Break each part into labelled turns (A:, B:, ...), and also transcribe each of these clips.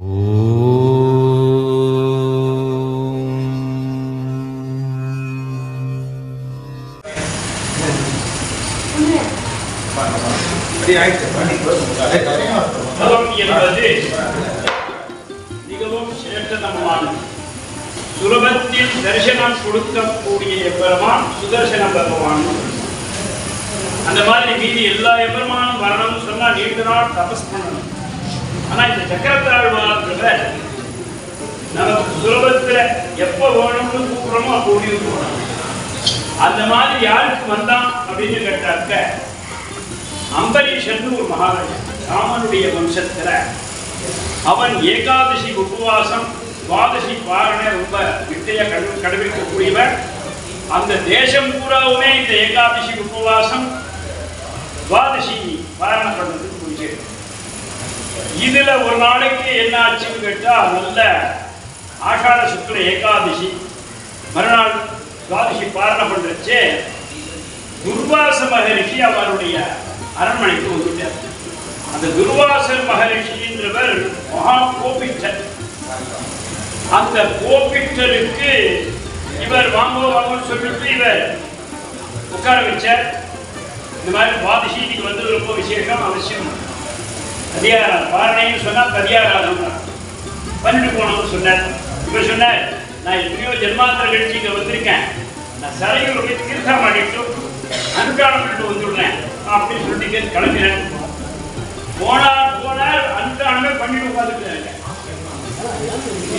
A: மிகவும் சிரேஷ்டதமான சுலபத்தில் தரிசனம் கொடுக்கக்கூடிய எம்பெருமான் சுதர்சன பகவான். அந்த மாதிரி மீதி எல்லா எம்பெருமானும் வரணும்னு சொன்னா நீண்ட நாள் தபஸ் பண்ணணும். ஆனா இந்த சக்கரத்தாழ்வார் நமக்கு சுலபத்துல எப்ப வேணும்னு கூப்பிடுறோமோ அப்போ ஓடி போகணும். அந்த மாதிரி யாருக்கு வந்தான் அப்படின்னு கேட்டாக்க அம்பரீஷன் ஒரு மகாராஜா ராமனுடைய வம்சத்துல அவன் ஏகாதசி உபவாசம் துவாதசி பாரணை ரொம்ப விட்டையா கடைபிடிக்கக்கூடியவர். அந்த தேசம் பூராவுமே இந்த ஏகாதசி உபவாசம் துவாதசி பாரணை பண்றதுக்கு முடிச்சு. இதுல ஒரு நாளைக்கு என்ன ஆச்சுன்னு கேட்டா நல்ல ஆஷாட சுக்ல ஏகாதசி மறுநாள் துவாதசி பாரணை பண்றச்சு துர்வாச மகரிஷி அவருடைய அரண்மனைக்கு வந்துட்டார். அந்த துர்வாசர் மகரிஷின்றவர் மகா கோபிட்டர். அந்த கோபிட்டருக்கு இவர் வாங்குன்னு சொல்லிட்டு இவர் உட்கார வச்சார். இந்த மாதிரி துவாதசி இன்னைக்கு வந்து ரொம்ப விசேஷம் அவசியம் கதியாராதம் பாரணைன்னு சொன்னா கதியாராதம் பண்ணிட்டு போனோம்னு சொன்னார். இவர் சொன்னார், நான் எத்தனையோ ஜென்மாந்திர கழிச்சு இங்க வந்திருக்கேன், நான் சரையூர் போய் தீர்த்தம் பண்ணிட்டு அனுஷ்டானம் பண்ணிட்டு வந்துடுறேன் அப்படின்னு சொல்லிட்டு கிளம்பினேன். போனார் அனுஷ்டானமே பண்ணிட்டு உட்காந்துருக்காங்க.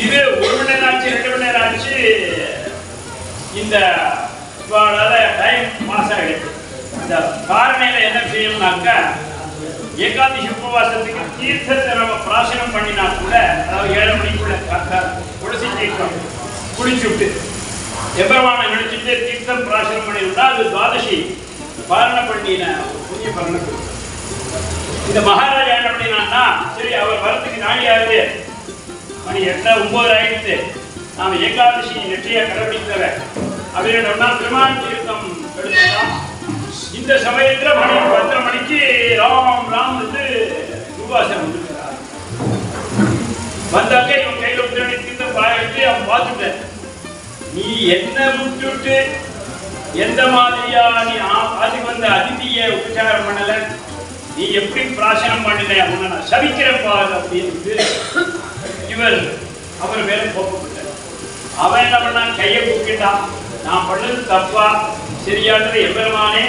A: இது 1 மணி நேரம் ஆச்சு, 2 மணி நேரம் ஆச்சு. இந்த டைம் பாஸ் ஆகிடுச்சு. இந்த காரணையில என்ன செய்யணும்னாக்கா ஏகாதசி உபவாசத்துக்கு தீர்த்தத்தை நம்ம பிராசனம் பண்ணினா கூட, அதாவது 7 மணிக்குள்ள துளசி தீர்த்தம் குளிச்சு விட்டு எம்பெருமானை நினைச்சிட்டு தீர்த்தம் பிராசனம் பண்ணிவிட்டா அது துவாதசி பாரணை பண்ணின புண்ணிய பலனை. இந்த மகாராஜா என்ன பண்ணினான்னா, சரி அவர் வரத்துக்கு நாளி ஆகுது, மணி 8 9 ஆயிடுச்சு, நாம ஏகாதசி நெற்றியா கடைபிடிக்கிற அப்படின்னு திருமான் தீர்த்தம் எடுத்துதான். இந்த சமயத்துல மணி 10 மணிக்கு ராம் வந்து துர்வாசன் வந்துருக்கிறார். வந்தாக்க இவன் கையில தீர்த்தம் பாயிட்டு அவன் பார்த்துட்டேன், நீ என்ன விட்டுட்டு எந்த மாதிரியா நீ அதுக்கு வந்த அதிதியை உபச்சாரம் பண்ணல, நீ எப்படி பிராசனம் பண்ணல அப்படின்னு நான் சபிக்கிறேன் பாரு அப்படின்னு இவர் அவர் மேல கோப்பப்பட்டார். அவன் என்ன பண்ணான், கையை கூப்பிட்டான், நான் பண்ணது தப்பா சரியானது எம்பெருமானே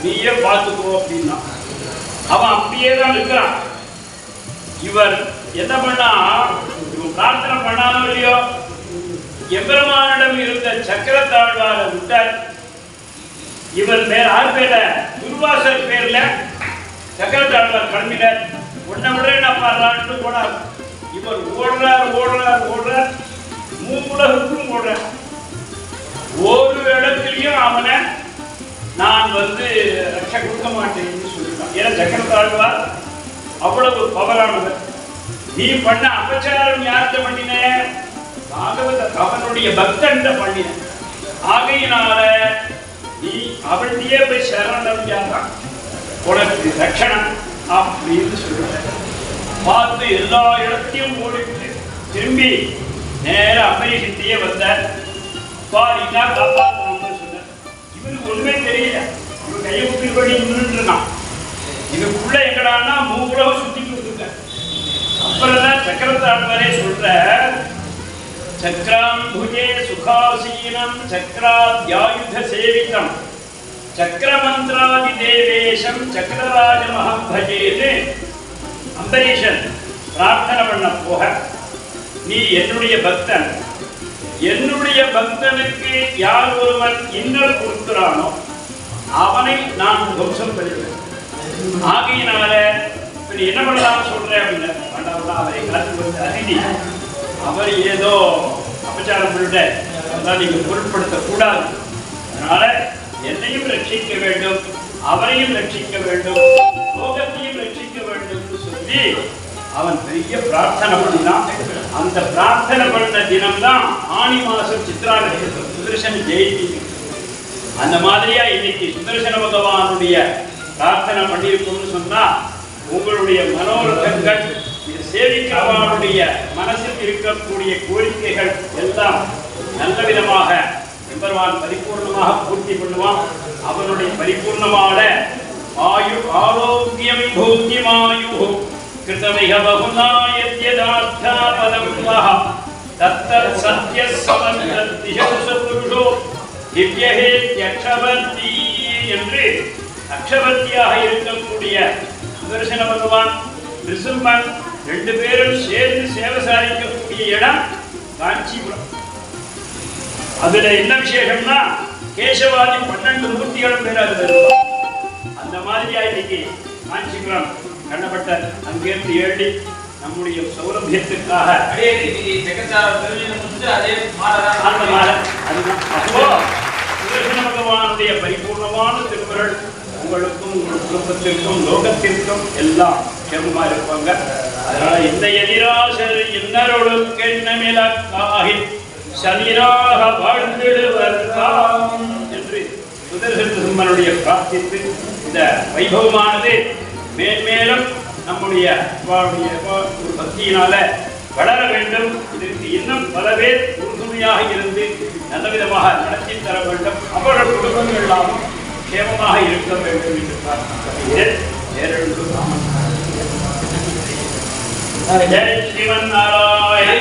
A: நீயே பார்த்துக்கோ அப்படின்னா. அவன் அப்படியே தான் இருக்கிறான். இவர் என்ன பண்ணா, இவன் பிரார்த்தனை பண்ணாலும் இல்லையோ எம்பெருமானிடம் இருந்த சக்கரத்தாழ்வார விட்டார். இவர் மேல 6 பேர்ல துர்வாசர் பேர்ல சக்கரத்தாழ்வார் கிளம்பினார். உன்னை விட நான் பாடுறான்னு போனார். இவர் ஓடுறார் 3 உலகத்துக்கும் ஓடுறார். ஒரு இடத்துலயும் அவனை நான் வந்து ரட்ச கொடுக்க மாட்டேன்னு சொல்லிட்டான். ஏன்னா சக்கரத்தாழ்வார் அவ்வளவு பவரானவர். நீ பண்ண அபச்சாரம் யார்கிட்ட பண்ணின, பாகவத அவனுடைய பக்தன் பண்ணின. ஆகையினால நீ அவள்கிட்டயே போய் சரணடைஞ்சாதான் உனக்கு ரட்சணம் அப்படின்னு சொல்லுற. பார்த்து எல்லா இடத்தையும் ஓடிட்டு திரும்பி நேர அம்பரீஷத்தையே வந்தார். பாரினா காப்பாற்றணும்னு சொன்னார். இவனுக்கு ஒண்ணுமே தெரியல. இவன் கையை விட்டுபடி நின்றுட்டு இருக்கான். இதுக்குள்ள எங்கடான்னா 3 உலகம் சுத்திட்டு வந்துருக்க. அப்புறம் தான் சக்கரத்தாழ்வாரே சொல்ற, சக்கரம் புஜே சுகாசீனம் சக்கராத்யாயுத சேவிதம் சக்கரமந்திராதி தேவேஷம் சக்கரராஜமஹம் பஜேன்னு அம்பரீஷன் பிரார்த்தனை பண்ண போக, நீ என்னுடைய பக்தன், என்னுடைய பக்தனுக்கு யார் ஒருவன் இன்னல் கொடுக்கிறானோ அவனை நான் வம்சம் பெறுகிறேன். ஆகையினால நீ என்ன பண்ணலாம் சொல்றேன் அப்படின்னு அவரை காத்து வந்து அதிதி அவர் ஏதோ அபச்சாரம் பண்ணிட்ட, அதெல்லாம் நீங்க பொருட்படுத்த கூடாது. அதனால என்னையும் ரட்சிக்க வேண்டும், அவரையும் ரட்சிக்க வேண்டும், லோகத்தையும் ரட்சிக்க வேண்டும் சொல்லி அவன் பெரிய பிரார்த்தனை பண்ணினான். அந்த பிரார்த்தனை பண்ண தினம்தான் ஆனி மாசம் சித்ரா நட்சத்திரம் சுதர்சன ஜெயந்தி. அந்த மாதிரியா இன்னைக்கு சுதர்சன பகவானுடைய பிரார்த்தனை பண்ணியிருக்கோம்னு சொன்னா உங்களுடைய மனோரதங்கள் இது சேவிக்கிறவனுடைய மனசில் இருக்கக்கூடிய கோரிக்கைகள் எல்லாம் நல்ல விதமாக எம்பெருமான் பரிபூர்ணமாக பூர்த்தி பண்ணுவான். அவனுடைய பரிபூர்ணமான ஆயு ஆரோக்கியம் பூத்திமாயு கிருதமிக பகுநாயத்யதார்த்தா பதம் வஹ தத்தத் சத்ய சமந்ததிஷௌச புருஷோ திவ்யஹேத்யக்ஷவர்த்தி என்று அக்ஷவர்த்தியாக இருக்கக்கூடிய சுதர்சன பகவான் நிருசிம்மன் ரெண்டு பேரும் சேர்ந்து சேவை சாதிக்கக்கூடிய இடம் காஞ்சிபுரம். அதுல என்ன விசேஷம்னா கேசவாதி 12 மூர்த்திகளும் பேர் அது வருவான். அந்த மாதிரியா இன்னைக்கு காஞ்சிபுரம் கண்ணப்பட்ட அங்கேருந்து ஏழி நம்முடைய சௌரபியத்துக்காக சுதர்சன பகவானுடைய பரிபூர்ணமான திருக்குறள் உங்களுக்கும் உங்கள் குடும்பத்திற்கும் லோகத்திற்கும் எல்லாம் கேமமா இருப்பாங்க. அதனால இந்த எதிராசர் இன்னரோடுக்கு என்னமிலக்காகி சனிராக வாழ்ந்திடுவர் என்று சுதர்சன சிம்மனுடைய பிரார்த்தித்து இந்த வைபவமானது மேன்மேலும் நம்முடைய ஒரு பக்தியினால வளர வேண்டும். இதற்கு இன்னும் பல பேர் உறுதுணையாக இருந்து நல்ல விதமாக நடத்தி தர வேண்டும். அவர்கள் குடும்பங்கள் எல்லாமும் கேமமாக இருக்க வேண்டும் என்று பிரார்த்திக்கிறேன். ஜெய் ஸ்ரீமன் நாராயண.